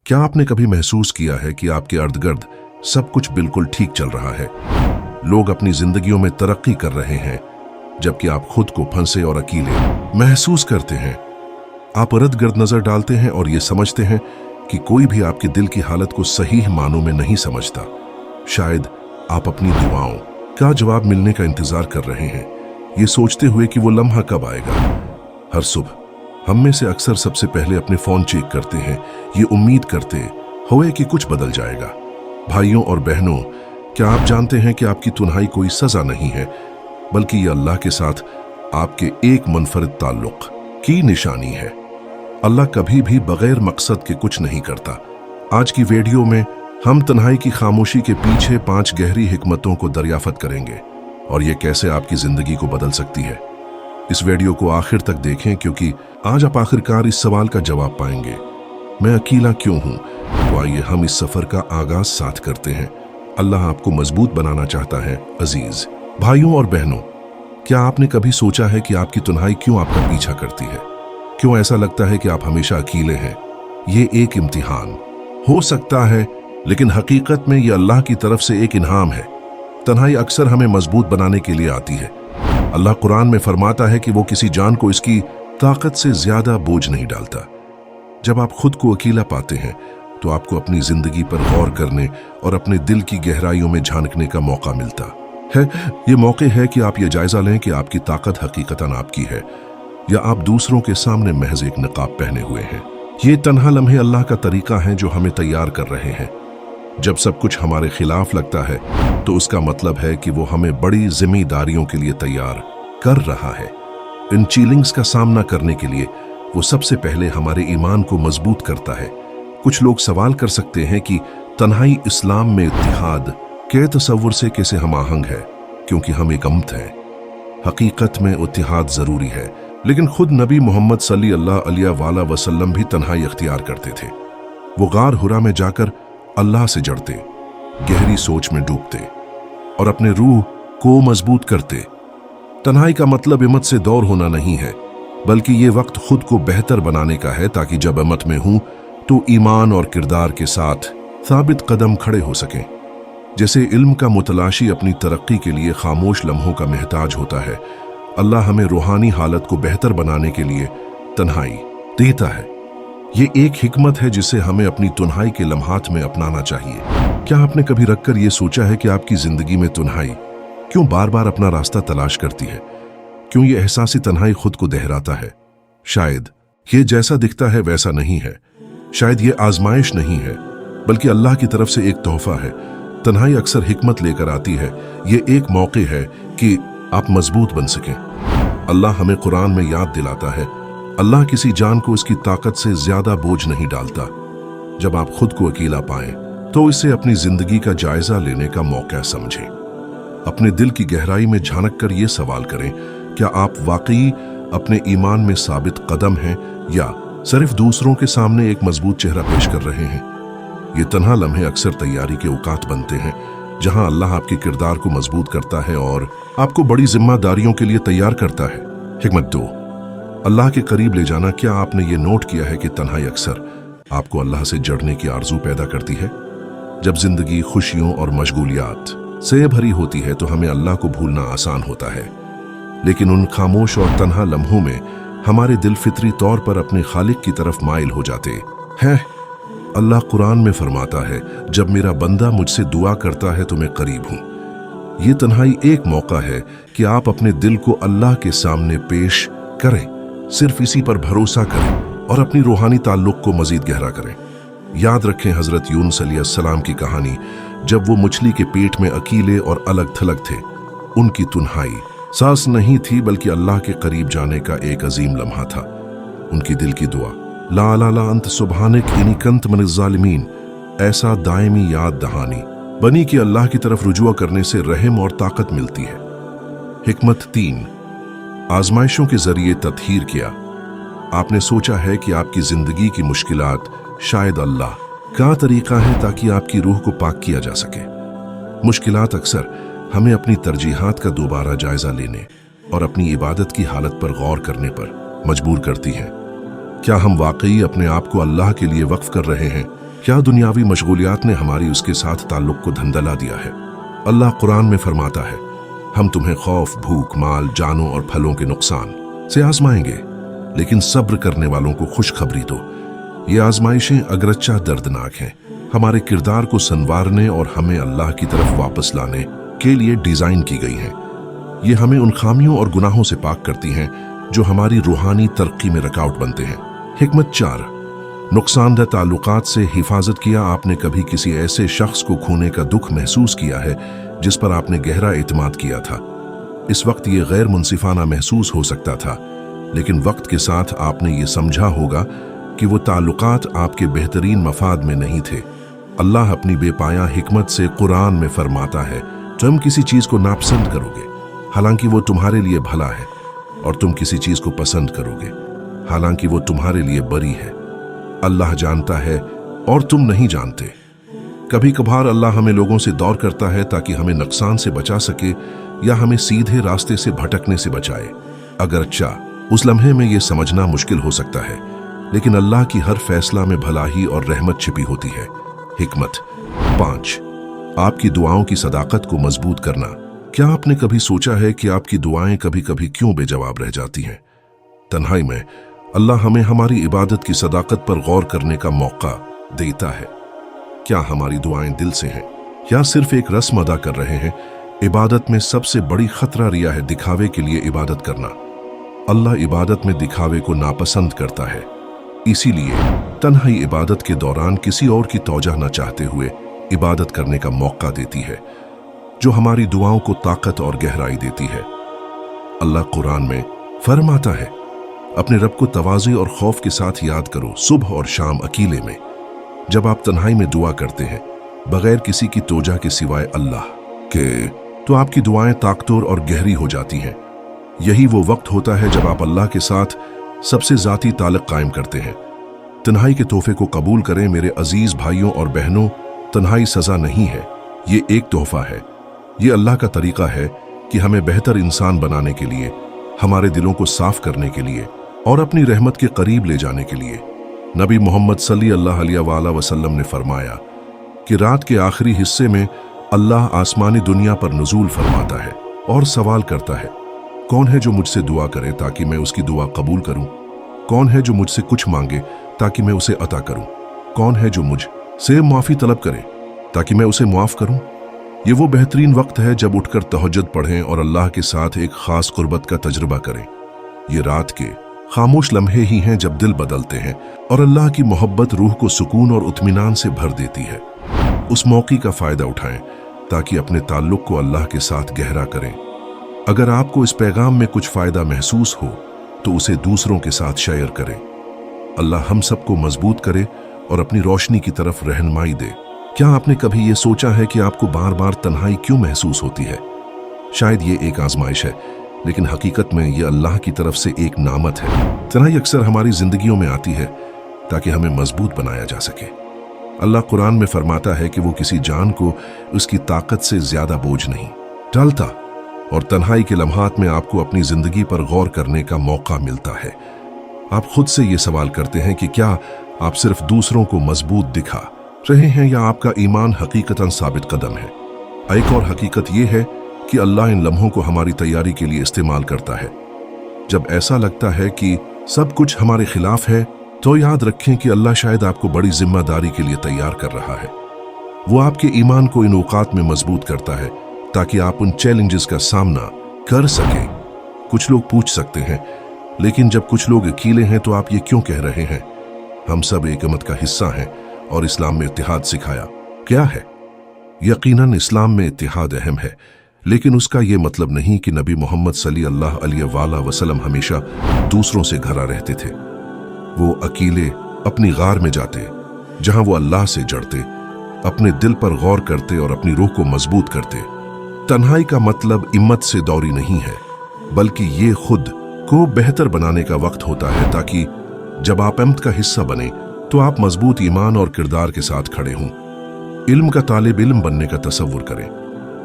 क्या आपने कभी महसूस किया है कि आपके इर्द गिर्द सब कुछ बिल्कुल ठीक चल रहा है? लोग अपनी जिंदगियों में तरक्की कर रहे हैं, जबकि आप खुद को फंसे और अकेले महसूस करते हैं। आप इर्द गिर्द नजर डालते हैं और ये समझते हैं कि कोई भी आपके दिल की हालत को सही मानों में नहीं समझता। शायद आप अपनी दुआओं का जवाब मिलने का इंतजार कर रहे हैं, ये सोचते हुए कि वो लम्हा कब आएगा। हर सुबह हम में से अक्सर सबसे पहले अपने फोन चेक करते हैं, ये उम्मीद करते हुए कि कुछ बदल जाएगा। भाइयों और बहनों, क्या आप जानते हैं कि आपकी तन्हाई कोई सजा नहीं है, बल्कि ये अल्लाह के साथ आपके एक मुनफरिद ताल्लुक की निशानी है। अल्लाह कभी भी बगैर मकसद के कुछ नहीं करता। आज की वीडियो में हम तन्हाई की खामोशी के पीछे 5 गहरी हिकमतों को दरियाफत करेंगे और ये कैसे आपकी जिंदगी को बदल सकती है। इस वीडियो को आखिर तक देखें, क्योंकि आज आप आखिरकार इस सवाल का जवाब पाएंगे, मैं अकेला क्यों हूं? तो आइए हम इस सफर का आगाज साथ करते हैं। अल्लाह आपको मजबूत बनाना चाहता है। अजीज भाइयों और बहनों, क्या आपने कभी सोचा है कि आपकी तन्हाई क्यों आपका पीछा करती है? क्यों ऐसा लगता है कि आप हमेशा अकेले हैं? ये एक इम्तिहान हो सकता है, लेकिन हकीकत में यह अल्लाह की तरफ से एक इनाम है। तन्हाई अक्सर हमें मजबूत बनाने के लिए आती है। अल्लाह कुरान में फरमाता है कि वो किसी जान को इसकी ताकत से ज्यादा बोझ नहीं डालता। जब आप खुद को अकेला पाते हैं तो आपको अपनी जिंदगी पर गौर करने और अपने दिल की गहराइयों में झांकने का मौका मिलता है। ये मौके है कि आप ये जायजा लें कि आपकी ताकत हकीकतन आपकी है या आप दूसरों के सामने महज एक नकाब पहने हुए हैं। ये तन्हा लम्हे अल्लाह का तरीका है जो हमें तैयार कर रहे हैं। जब सब कुछ हमारे खिलाफ लगता है तो उसका मतलब है कि वो हमें बड़ी जिम्मेदारियों के लिए तैयार कर रहा है। इन चैलेंजेस का सामना करने के लिए वो सबसे पहले हमारे ईमान को मजबूत करता है। कुछ लोग सवाल कर सकते हैं कि तन्हाई इस्लाम में इत्तिहाद के तस्वुर से कैसे हम आहंग है, क्योंकि हम एक उम्मत हैं। हकीकत में इत्तिहाद जरूरी है, लेकिन खुद नबी मोहम्मद सल्लल्लाहु अलैहि वसल्लम भी तन्हाई अख्तियार करते थे। वो गार हुरा में जाकर अल्लाह से जड़ते, गहरी सोच में डूबते और अपने रूह को मजबूत करते। तन्हाई का मतलब हिम्मत से दौर होना नहीं है, बल्कि ये वक्त खुद को बेहतर बनाने का है, ताकि जब हिम्मत में हूं तो ईमान और किरदार के साथ साबित कदम खड़े हो सकें। जैसे इल्म का मुतलाशी अपनी तरक्की के लिए खामोश लम्हों का महताज होता है, अल्लाह हमें रूहानी हालत को बेहतर बनाने के लिए तन्हाई देता है। ये एक हिकमत है जिसे हमें अपनी तन्हाई के लम्हात में अपनाना चाहिए। क्या आपने कभी रखकर ये सोचा है कि आपकी जिंदगी में तन्हाई क्यों बार बार अपना रास्ता तलाश करती है? क्यों ये एहसासी तन्हाई खुद को दहराता है? शायद ये जैसा दिखता है वैसा नहीं है, शायद ये आजमाइश नहीं है, बल्कि अल्लाह की तरफ से एक तोहफा है। तन्हाई अक्सर हिकमत लेकर आती है। ये एक मौके है कि आप मजबूत बन सकें। अल्लाह हमें कुरान में याद दिलाता है, अल्लाह किसी जान को इसकी ताकत से ज्यादा बोझ नहीं डालता। जब आप खुद को अकेला पाएं तो इसे अपनी जिंदगी का जायजा लेने का मौका समझें। अपने दिल की गहराई में झांक कर ये सवाल करें, क्या आप वाकई अपने ईमान में साबित कदम हैं या सिर्फ दूसरों के सामने एक मजबूत चेहरा पेश कर रहे हैं? ये तन्हा लम्हे अक्सर तैयारी के औकात बनते हैं, जहां अल्लाह आपके किरदार को मजबूत करता है और आपको बड़ी जिम्मेदारियों के लिए तैयार करता है। हिकमत 2, अल्लाह के करीब ले जाना। क्या आपने ये नोट किया है कि तन्हाई अक्सर आपको अल्लाह से जड़ने की आरजू पैदा करती है? जब जिंदगी खुशियों और मशगूलियात से भरी होती है तो हमें अल्लाह को भूलना आसान होता है, लेकिन उन खामोश और तन्हा लम्हों में हमारे दिल फितरी तौर पर अपने खालिक की तरफ माइल हो जाते हैं। अल्लाह कुरान में फरमाता है, जब मेरा बंदा मुझसे दुआ करता है तो मैं करीब हूं। ये तन्हाई एक मौका है कि आप अपने दिल को अल्लाह के सामने पेश करें, सिर्फ इसी पर भरोसा करें और अपनी रूहानी ताल्लुक को मजीद गहरा करें। याद रखें हजरत यूनुस अलैहिस्सलाम की कहानी, जब वो मछली के पेट में अकेले और अलग थलग थे। उनकी तन्हाई सांस नहीं थी, बल्कि अल्लाह के करीब जाने का एक अजीम लम्हा था। उनकी दिल की दुआ, ला ला ला अंत सुबहानक इनी कंत मिनज़ ज़ालिमीन, ऐसा दायमी याद दहानी बनी कि अल्लाह की तरफ रुजुआ करने से रहम और ताकत मिलती है। हिकमत 3, आजमाइशों के जरिए तत्हीर किया। आपने सोचा है कि आपकी जिंदगी की मुश्किलात शायद अल्लाह का तरीका है ताकि आपकी रूह को पाक किया जा सके। मुश्किलात अक्सर हमें अपनी तरजीहात का दोबारा जायजा लेने और अपनी इबादत की हालत पर गौर करने पर मजबूर करती हैं। क्या हम वाकई अपने आप को अल्लाह के लिए वक्फ कर रहे हैं? क्या दुनियावी मशगूलियात ने हमारी उसके साथ ताल्लुक को धंधला दिया है? अल्लाह कुरान में फरमाता है, हम तुम्हें खौफ, भूख, माल, जानों और फलों के नुकसान से आजमाएंगे, लेकिन सब्र करने वालों को खुशखबरी दो। ये आजमाइशें अगरच्चा दर्दनाक हैं, हमारे किरदार को संवारने और हमें अल्लाह की तरफ वापस लाने के लिए डिजाइन की गई हैं। ये हमें उन खामियों और गुनाहों से पाक करती हैं जो हमारी रूहानी तरक्की में रुकावट बनते हैं। हिकमत 4, नुकसानदेह ताल्लुकात से हिफाजत किया। आपने कभी किसी ऐसे शख्स को खोने का दुख महसूस किया है जिस पर आपने गहरा एतमाद किया था? इस वक्त ये गैर मुनसिफाना महसूस हो सकता था, लेकिन वक्त के साथ आपने ये समझा होगा कि वो ताल्लुकात आपके बेहतरीन मफाद में नहीं थे। अल्लाह अपनी बेपाया हिकमत से कुरान में फरमाता है, तुम किसी चीज को नापसंद करोगे हालांकि वो तुम्हारे लिए भला है, और तुम किसी चीज को पसंद करोगे हालांकि वो तुम्हारे लिए बुरी है। अल्लाह जानता है और तुम नहीं जानते। कभी कभार अल्लाह हमें लोगों से दौर करता है ताकि हमें नुकसान से बचा सके या हमें सीधे रास्ते से भटकने से बचाए। अगरचा उस लम्हे में यह समझना मुश्किल हो सकता है, लेकिन अल्लाह की हर फैसला में भलाई और रहमत छिपी होती है। हिकमत 5, आपकी दुआओं की सदाकत को मजबूत करना। क्या आपने कभी सोचा है कि आपकी दुआएं कभी कभी क्यों बेजवाब रह जाती हैं? तन्हाई में अल्लाह हमें हमारी इबादत की सदाकत पर गौर करने का मौका देता है। क्या हमारी दुआएं दिल से हैं या सिर्फ एक रस्म अदा कर रहे हैं? इबादत में सबसे बड़ी खतरा रिया है, दिखावे के लिए इबादत करना। अल्लाह इबादत में दिखावे को नापसंद करता है, इसीलिए तन्हाई इबादत के दौरान किसी और की तौजह न चाहते हुए इबादत करने का मौका देती है, जो हमारी दुआओं को ताकत और गहराई देती है। अल्लाह कुरान में फरमाता है, अपने रब को तवाज़ु और खौफ के साथ याद करो, सुबह और शाम अकेले में। जब आप तन्हाई में दुआ करते हैं बगैर किसी की तोजा के सिवाय अल्लाह के, तो आपकी दुआएं ताकतवर और गहरी हो जाती हैं। यही वो वक्त होता है जब आप अल्लाह के साथ सबसे ज़ाती ताल्लुक़ कायम करते हैं। तन्हाई के तोहफे को कबूल करें मेरे अजीज भाइयों और बहनों। तन्हाई सज़ा नहीं है, ये एक तोहफा है। ये अल्लाह का तरीका है कि हमें बेहतर इंसान बनाने के लिए, हमारे दिलों को साफ करने के लिए और अपनी रहमत के करीब ले जाने के लिए। नबी मोहम्मद सल्लल्लाहु अलैहि वसल्लम ने फरमाया कि रात के आखिरी हिस्से में अल्लाह आसमानी दुनिया पर नुज़ूल फरमाता है और सवाल करता है, कौन है जो मुझसे दुआ करे ताकि मैं उसकी दुआ कबूल करूं? कौन है जो मुझसे कुछ मांगे ताकि मैं उसे अता करूं? कौन है जो मुझसे माफ़ी तलब करे ताकि मैं उसे मुआफ़ करूं? ये वो बेहतरीन वक्त है जब उठकर तहज्जुद पढ़ें और अल्लाह के साथ एक खास कुर्बत का तजुर्बा करें। ये रात के खामोश लम्हे ही हैं जब दिल बदलते हैं और अल्लाह की मोहब्बत रूह को सुकून और इत्मीनान से भर देती है। उस मौके का फ़ायदा उठाएं ताकि अपने ताल्लुक़ को अल्लाह के साथ गहरा करें। अगर आपको इस पैगाम में कुछ फ़ायदा महसूस हो तो उसे दूसरों के साथ शेयर करें। अल्लाह हम सबको मजबूत करे और अपनी रोशनी की तरफ रहनुमाई दे। क्या आपने कभी ये सोचा है कि आपको बार बार तन्हाई क्यों महसूस होती है? शायद ये एक आजमाइश है, लेकिन हकीकत में ये अल्लाह की तरफ से एक नामत है। तन्हाई अक्सर हमारी जिंदगियों में आती है ताकि हमें मजबूत बनाया जा सके। अल्लाह कुरान में फरमाता है कि वो किसी जान को उसकी ताकत से ज्यादा बोझ नहीं डालता, और तन्हाई के लम्हात में आपको अपनी जिंदगी पर गौर करने का मौका मिलता है। आप खुद से ये सवाल करते हैं कि क्या आप सिर्फ दूसरों को मजबूत दिखा रहे हैं या आपका ईमान हकीकतन साबित कदम है? एक और हकीकत यह है कि अल्लाह इन लम्हों को हमारी तैयारी के लिए इस्तेमाल करता है। जब ऐसा लगता है कि सब कुछ हमारे खिलाफ है, तो याद रखें कि अल्लाह शायद आपको बड़ी जिम्मेदारी के लिए तैयार कर रहा है। वो आपके ईमान को इन औकात में मजबूत करता है ताकि आप उन चैलेंजेस का सामना कर सकें। कुछ लोग पूछ सकते हैं, लेकिन जब कुछ लोग अकेले हैं तो आप ये क्यों कह रहे हैं? हम सब एक उम्मत का हिस्सा हैं और इस्लाम में इत्तिहाद सिखाया क्या है। यकीनन इस्लाम में इत्तिहाद अहम है, लेकिन उसका ये मतलब नहीं कि नबी मोहम्मद सल्लल्लाहु अलैहि वसल्लम हमेशा दूसरों से घरा रहते थे। वो अकेले अपनी गार में जाते, जहां वो अल्लाह से जड़ते, अपने दिल पर गौर करते और अपनी रूह को मजबूत करते। तन्हाई का मतलब इम्मत से दौरी नहीं है, बल्कि ये खुद को बेहतर बनाने का वक्त होता है, ताकि जब आप इम्मत का हिस्सा बने तो आप मजबूत ईमान और किरदार के साथ खड़े हों। इल्म का तालिब इल्म बनने का तसव्वुर करें।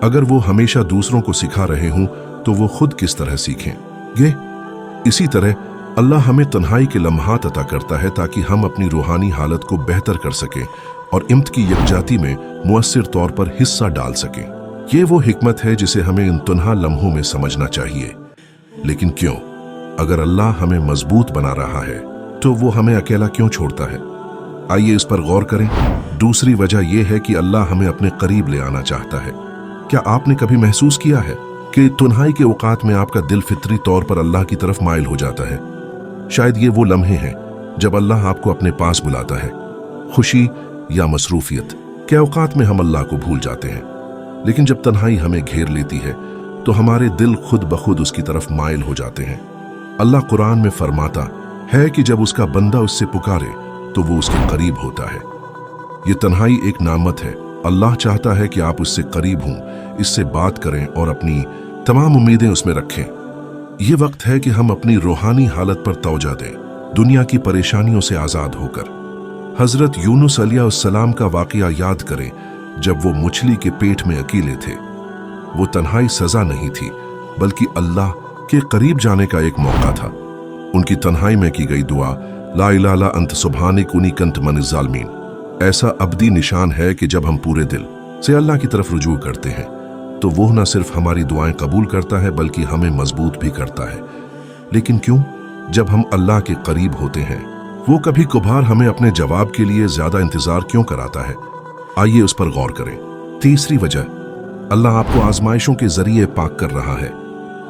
अगर वो हमेशा दूसरों को सिखा रहे हों तो वो खुद किस तरह सीखेंगे? इसी तरह अल्लाह हमें तन्हाई के लम्हात अता करता है ताकि हम अपनी रूहानी हालत को बेहतर कर सकें और इम्त की यकजाती में मुअस्सिर तौर पर हिस्सा डाल सकें। ये वो हिकमत है जिसे हमें इन तन्हा लम्हों में समझना चाहिए। लेकिन क्यों? अगर अल्लाह हमें मजबूत बना रहा है तो वो हमें अकेला क्यों छोड़ता है? आइए इस पर गौर करें। दूसरी वजह यह है कि अल्लाह हमें अपने करीब ले आना चाहता है। क्या आपने कभी महसूस किया है कि तन्हाई के औकात में आपका दिल फितरी तौर पर अल्लाह की तरफ माइल हो जाता है? शायद ये वो लम्हे हैं जब अल्लाह आपको अपने पास बुलाता है। खुशी या मसरूफियत के औकात में हम अल्लाह को भूल जाते हैं, लेकिन जब तन्हाई हमें घेर लेती है तो हमारे दिल खुद ब खुद उसकी तरफ माइल हो जाते हैं। अल्लाह कुरान में फरमाता है कि जब उसका बंदा उससे पुकारे तो वो उसके करीब होता है। ये तन्हाई एक नामत है। अल्लाह चाहता है कि आप उससे करीब हों, इससे बात करें और अपनी तमाम उम्मीदें उसमें रखें। ये वक्त है कि हम अपनी रूहानी हालत पर तवज्जो दें, दुनिया की परेशानियों से आज़ाद होकर। हजरत यूनुस अलैहिस्सलाम का वाक़या याद करें जब वो मछली के पेट में अकेले थे। वो तन्हाई सजा नहीं थी बल्कि अल्लाह के करीब जाने का एक मौका था। उनकी तन्हाई में की गई दुआ ला इलाहा इल्ला अंत सुब्हानक इन्नी कुन्तु मिनज़ ज़ालिमीन ऐसा अब्दी निशान है कि जब हम पूरे दिल से अल्लाह की तरफ रुजू करते हैं तो वो न सिर्फ हमारी दुआएं कबूल करता है बल्कि हमें मजबूत भी करता है। लेकिन क्यों? जब हम अल्लाह के करीब होते हैं वो कभी कभार हमें अपने जवाब के लिए ज्यादा इंतजार क्यों कराता है? आइए उस पर गौर करें। तीसरी वजह, अल्लाह आपको आजमाइशों के जरिए पाक कर रहा है।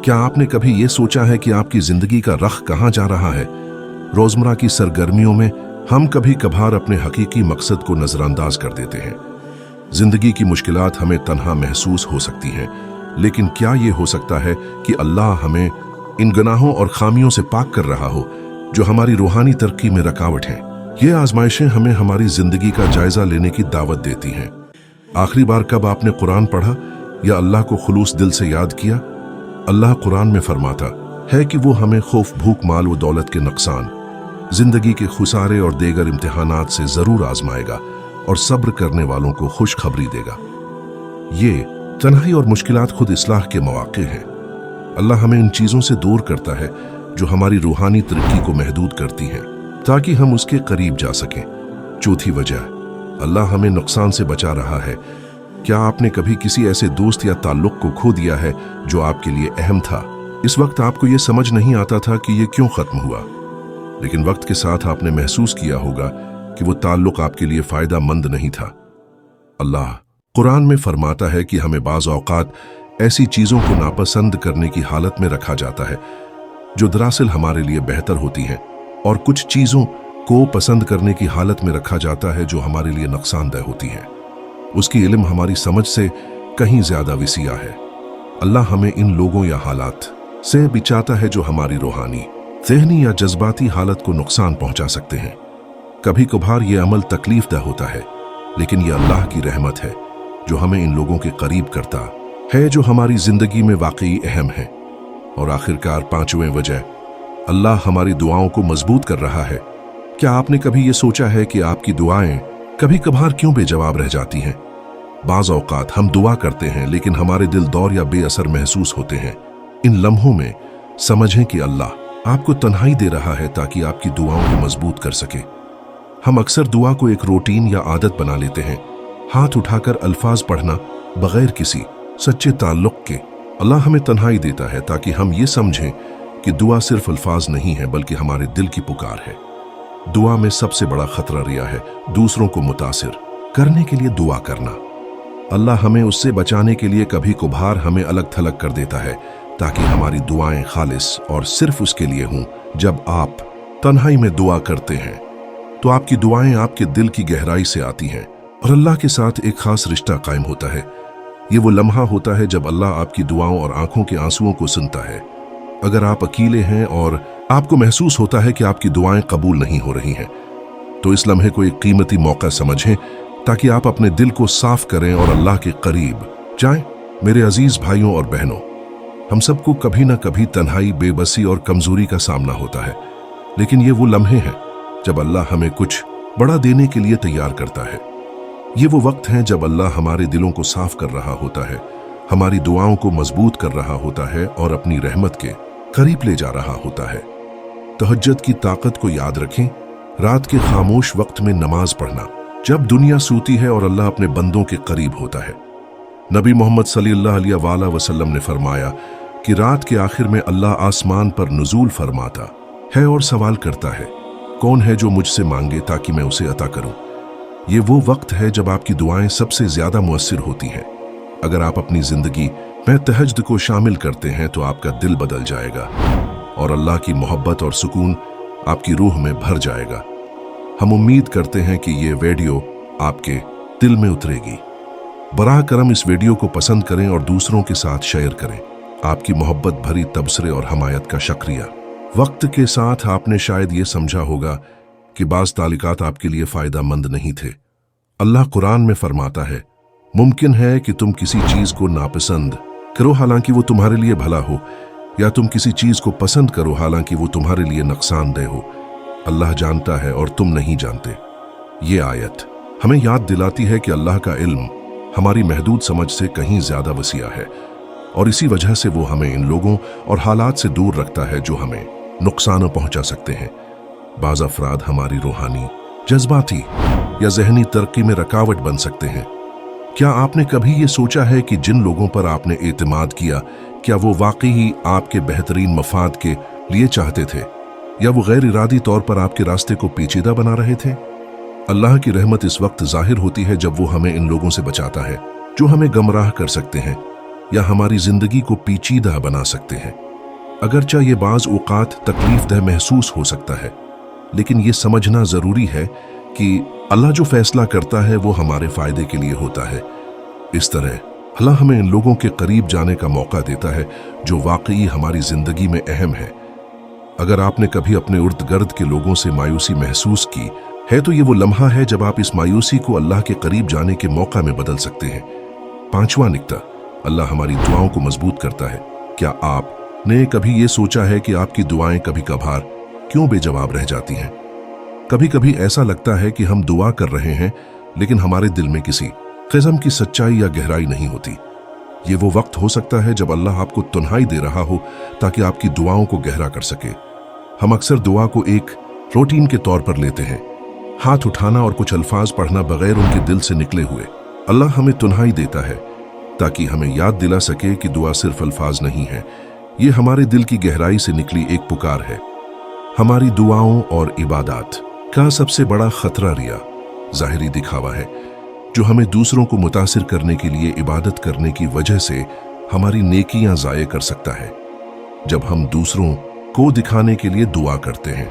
क्या आपने कभी ये सोचा है कि आपकी जिंदगी का रख कहां जा रहा है? रोजमर्रा की सरगर्मियों में हम कभी कभार अपने हकीकी मकसद को नजरअंदाज कर देते हैं। जिंदगी की मुश्किलात हमें तन्हा महसूस हो सकती हैं, लेकिन क्या ये हो सकता है कि अल्लाह हमें इन गुनाहों और खामियों से पाक कर रहा हो जो हमारी रूहानी तरक्की में रुकावट हैं? ये आजमाइशें हमें हमारी जिंदगी का जायजा लेने की दावत देती हैं। आखिरी बार कब आपने कुरान पढ़ा या अल्लाह को खुलूस दिल से याद किया? अल्लाह कुरान में फरमाता है कि वो हमें खौफ, भूख, माल व दौलत के नुकसान, जिंदगी के खुसारे और देगर इम्तिहानात से जरूर आजमाएगा और सब्र करने वालों को खुशखबरी देगा। ये तन्हाई और मुश्किलात खुद इस्लाह के मौके हैं। अल्लाह हमें इन चीजों से दूर करता है जो हमारी रूहानी तरक्की को महदूद करती हैं, ताकि हम उसके करीब जा सकें। चौथी वजह, अल्लाह हमें नुकसान से बचा रहा है। क्या आपने कभी किसी ऐसे दोस्त या ताल्लुक को खो दिया है जो आपके लिए अहम था? इस वक्त आपको यह समझ नहीं आता था कि यह क्यों खत्म हुआ, लेकिन वक्त के साथ आपने महसूस किया होगा कि वो ताल्लुक आपके लिए फायदा मंद नहीं था। अल्लाह कुरान में फरमाता है कि हमें बाज़ औक़ात ऐसी चीजों को नापसंद करने की हालत में रखा जाता है जो दरअसल हमारे लिए बेहतर होती हैं, और कुछ चीजों को पसंद करने की हालत में रखा जाता है जो हमारे लिए नुकसानदेह होती हैं। उसकी इल्म हमारी समझ से कहीं ज्यादा विसिया है। अल्लाह हमें इन लोगों या हालात से बचाता है जो हमारी रूहानी, ज़हनी या जज्बाती हालत को नुकसान पहुंचा सकते हैं। कभी कभार ये अमल तकलीफदेह होता है, लेकिन यह अल्लाह की रहमत है जो हमें इन लोगों के करीब करता है जो हमारी जिंदगी में वाकई अहम है। और आखिरकार पांचवें वजह, अल्लाह हमारी दुआओं को मजबूत कर रहा है। क्या आपने कभी ये सोचा है कि आपकी दुआएं कभी कभार क्यों बेजवाब रह जाती हैं? बाज़ औक़ात हम दुआ करते हैं लेकिन हमारे दिल दौर या बेअसर महसूस होते हैं। इन लम्हों में समझें कि अल्लाह आपको तन्हाई दे रहा है ताकि आपकी दुआओं को मजबूत कर सके। हम अक्सर दुआ को एक रूटीन या आदत बना लेते हैं, हाथ उठाकर अल्फाज पढ़ना बगैर किसी सच्चे ताल्लुक के। अल्लाह हमें तन्हाई देता है ताकि हम ये समझें कि दुआ सिर्फ अल्फाज नहीं है बल्कि हमारे दिल की पुकार है। दुआ में सबसे बड़ा खतरा रिया है, दूसरों को मुतासिर करने के लिए दुआ करना। अल्लाह हमें उससे बचाने के लिए कभी कभार हमें अलग थलग कर देता है ताकि हमारी दुआएं खालिस और सिर्फ उसके लिए हों। जब आप तन्हाई में दुआ करते हैं तो आपकी दुआएं आपके दिल की गहराई से आती हैं और अल्लाह के साथ एक खास रिश्ता कायम होता है। ये वो लम्हा होता है जब अल्लाह आपकी दुआओं और आंखों के आंसुओं को सुनता है। अगर आप अकेले हैं और आपको महसूस होता है कि आपकी दुआएं कबूल नहीं हो रही हैं, तो इस लम्हे को एक कीमती मौका समझें ताकि आप अपने दिल को साफ करें और अल्लाह के करीब जाएं। मेरे अजीज भाइयों और बहनों, हम सबको कभी ना कभी तन्हाई, बेबसी और कमजोरी का सामना होता है, लेकिन ये वो लम्हे हैं जब अल्लाह हमें कुछ बड़ा देने के लिए तैयार करता है। ये वो वक्त हैं जब अल्लाह हमारे दिलों को साफ कर रहा होता है, हमारी दुआओं को मजबूत कर रहा होता है और अपनी रहमत के करीब ले जा रहा होता है। तहज्जुद की ताकत को याद रखें। रात के खामोश वक्त में नमाज पढ़ना, जब दुनिया सूती है और अल्लाह अपने बंदों के करीब होता है। नबी मोहम्मद सल्लल्लाहु अलैहि वसल्लम ने फरमाया कि रात के आखिर में अल्लाह आसमान पर नुज़ूल फरमाता है और सवाल करता है, कौन है जो मुझसे मांगे ताकि मैं उसे अता करूं। ये वो वक्त है जब आपकी दुआएं सबसे ज्यादा मुअस्सिर होती हैं। अगर आप अपनी जिंदगी में तहज्जुद को शामिल करते हैं तो आपका दिल बदल जाएगा और अल्लाह की मोहब्बत और सुकून आपकी रूह में भर जाएगा। हम उम्मीद करते हैं कि ये वीडियो आपके दिल में उतरेगी। बराह करम इस वीडियो को पसंद करें और दूसरों के साथ शेयर करें। आपकी मोहब्बत भरी तबसरे और हमायत का शुक्रिया। वक्त के साथ आपने शायद ये समझा होगा कि बाज़ तालिकात आपके लिए फ़ायदा मंद नहीं थे। अल्लाह कुरान में फरमाता है, मुमकिन है कि तुम किसी चीज़ को नापसंद करो हालांकि वो तुम्हारे लिए भला हो, या तुम किसी चीज़ को पसंद करो हालांकि वो तुम्हारे लिए नुकसानदेह हो। अल्लाह जानता है और तुम नहीं जानते। ये आयत हमें याद दिलाती है कि अल्लाह का इल्म हमारी महदूद समझ से कहीं ज़्यादा वसीआ है और इसी वजह से वो हमें इन लोगों और हालात से दूर रखता है जो हमें नुकसान पहुंचा सकते हैं। बाज़ अफराद हमारी रूहानी, जज्बाती या जहनी तरक्की में रुकावट बन सकते हैं। क्या आपने कभी ये सोचा है कि जिन लोगों पर आपने एतमाद किया, क्या वो वाकई ही आपके बेहतरीन मफाद के लिए चाहते थे या वो गैर इरादी तौर पर आपके रास्ते को पेचीदा बना रहे थे? अल्लाह की रहमत इस वक्त जाहिर होती है जब वो हमें इन लोगों से बचाता है जो हमें गमराह कर सकते हैं या हमारी जिंदगी को पेचीदा बना सकते हैं। अगरचा ये बाज़ औक़ात तकलीफदेह महसूस हो सकता है, लेकिन ये समझना ज़रूरी है कि अल्लाह जो फैसला करता है वो हमारे फ़ायदे के लिए होता है। इस तरह अल्लाह हमें इन लोगों के करीब जाने का मौका देता है जो वाकई हमारी ज़िंदगी में अहम है। अगर आपने कभी अपने इर्द गिर्द के लोगों से मायूसी महसूस की है तो ये वो लम्हा है जब आप इस मायूसी को अल्लाह के करीब जाने के मौका में बदल सकते हैं। पांचवा निक्ता, अल्लाह हमारी दुआओं को मजबूत करता है। क्या आपने कभी ये सोचा है कि आपकी दुआएं कभी कभार क्यों बेजवाब रह जाती हैं? कभी कभी ऐसा लगता है कि हम दुआ कर रहे हैं लेकिन हमारे दिल में किसी किस्म की सच्चाई या गहराई नहीं होती। ये वो वक्त हो सकता है जब अल्लाह आपको तन्हाई दे रहा हो ताकि आपकी दुआओं को गहरा कर सके। हम अक्सर दुआ को एक रूटीन के तौर पर लेते हैं, हाथ उठाना और कुछ अल्फाज पढ़ना बगैर उनके दिल से निकले हुए। अल्लाह हमें तन्हाई देता है ताकि हमें याद दिला सके कि दुआ सिर्फ अल्फाज नहीं है, ये हमारे दिल की गहराई से निकली एक पुकार है। हमारी दुआओं और इबादत का सबसे बड़ा खतरा रिया, ज़ाहिरी दिखावा है, जो हमें दूसरों को मुतासिर करने के लिए इबादत करने की वजह से हमारी नेकियां ज़ाये कर सकता है। जब हम दूसरों को दिखाने के लिए दुआ करते हैं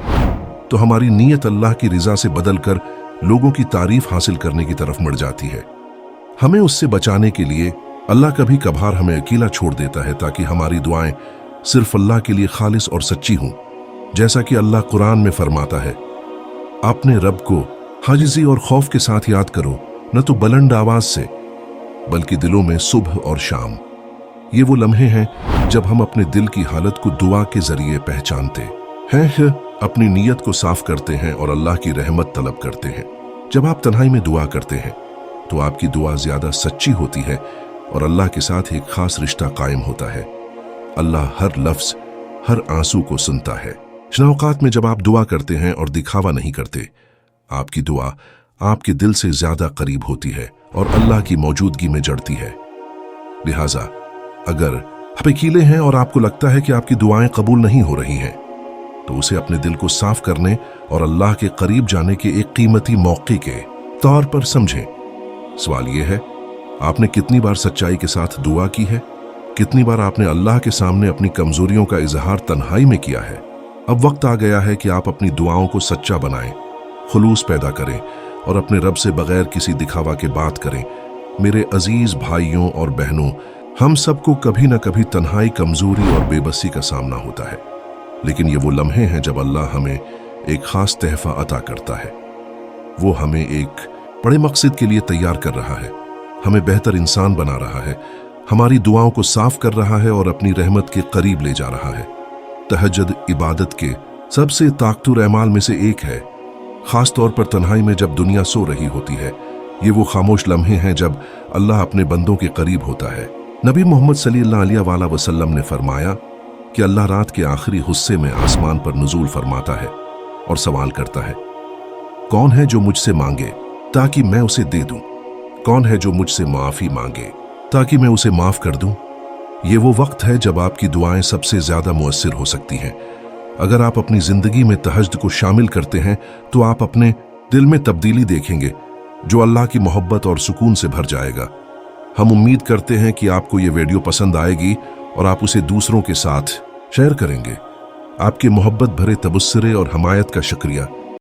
तो हमारी नीयत अल्लाह की रिजा से बदलकर लोगों की तारीफ हासिल करने की तरफ मुड़ जाती है। हमें उससे बचाने के लिए अल्लाह कभी कभार हमें अकेला छोड़ देता है ताकि हमारी दुआएं सिर्फ अल्लाह के लिए खालिस और सच्ची हों। जैसा कि अल्लाह कुरान में फरमाता है, अपने रब को हाजिजी और खौफ के साथ याद करो, न तो बुलंद आवाज से बल्कि दिलों में सुबह और शाम। ये वो लम्हे हैं जब हम अपने दिल की हालत को दुआ के जरिए पहचानते हैं, अपनी नीयत को साफ करते हैं और अल्लाह की रहमत तलब करते हैं। जब आप तन्हाई में दुआ करते हैं तो आपकी दुआ ज्यादा सच्ची होती है और अल्लाह के साथ एक खास रिश्ता कायम होता है। अल्लाह हर लफ्ज, हर आंसू को सुनता है। औक़ात में जब आप दुआ करते हैं और दिखावा नहीं करते, आपकी दुआ आपके दिल से ज्यादा करीब होती है और अल्लाह की मौजूदगी में जड़ती है। लिहाजा अगर आप अकेले हैं और आपको लगता है कि आपकी दुआएं कबूल नहीं हो रही हैं, तो उसे अपने दिल को साफ करने और अल्लाह के करीब जाने के एक कीमती मौके के तौर पर समझें। सवाल यह है, आपने कितनी बार सच्चाई के साथ दुआ की है? कितनी बार आपने अल्लाह के सामने अपनी कमजोरियों का इजहार तन्हाई में किया है? अब वक्त आ गया है कि आप अपनी दुआओं को सच्चा बनाएं, खुलूस पैदा करें और अपने रब से बगैर किसी दिखावा के बात करें। मेरे अजीज भाइयों और बहनों, हम सबको कभी न कभी तन्हाई, कमजोरी और बेबसी का सामना होता है, लेकिन ये वो लम्हे हैं जब अल्लाह हमें एक खास तहफा अता करता है। वो हमें एक बड़े मकसद के लिए तैयार कर रहा है, हमें बेहतर इंसान बना रहा है, हमारी दुआओं को साफ कर रहा है और अपनी रहमत के करीब ले जा रहा है। तहज्जुद इबादत के सबसे ताकतवर अमाल में से एक है, खास तौर पर तन्हाई में जब दुनिया सो रही होती है। ये वो खामोश लम्हे हैं जब अल्लाह अपने बंदों के करीब होता है। नबी मोहम्मद सल्लल्लाहु अलैहि वसल्लम ने फरमाया, कि अल्लाह रात के आखिरी हिस्से में आसमान पर नुज़ूल फरमाता है और सवाल करता है, कौन है जो मुझसे मांगे ताकि मैं उसे दे दूं? कौन है जो मुझसे माफी मांगे ताकि मैं उसे माफ कर दूं? ये वो वक्त है जब आपकी दुआएं सबसे ज्यादा मुअस्सिर हो सकती हैं। अगर आप अपनी जिंदगी में तहज्जुद को शामिल करते हैं तो आप अपने दिल में तब्दीली देखेंगे जो अल्लाह की मोहब्बत और सुकून से भर जाएगा। हम उम्मीद करते हैं कि आपको ये वीडियो पसंद आएगी और आप उसे दूसरों के साथ शेयर करेंगे। आपके मोहब्बत भरे तबस्सुरे और हमायत का शुक्रिया।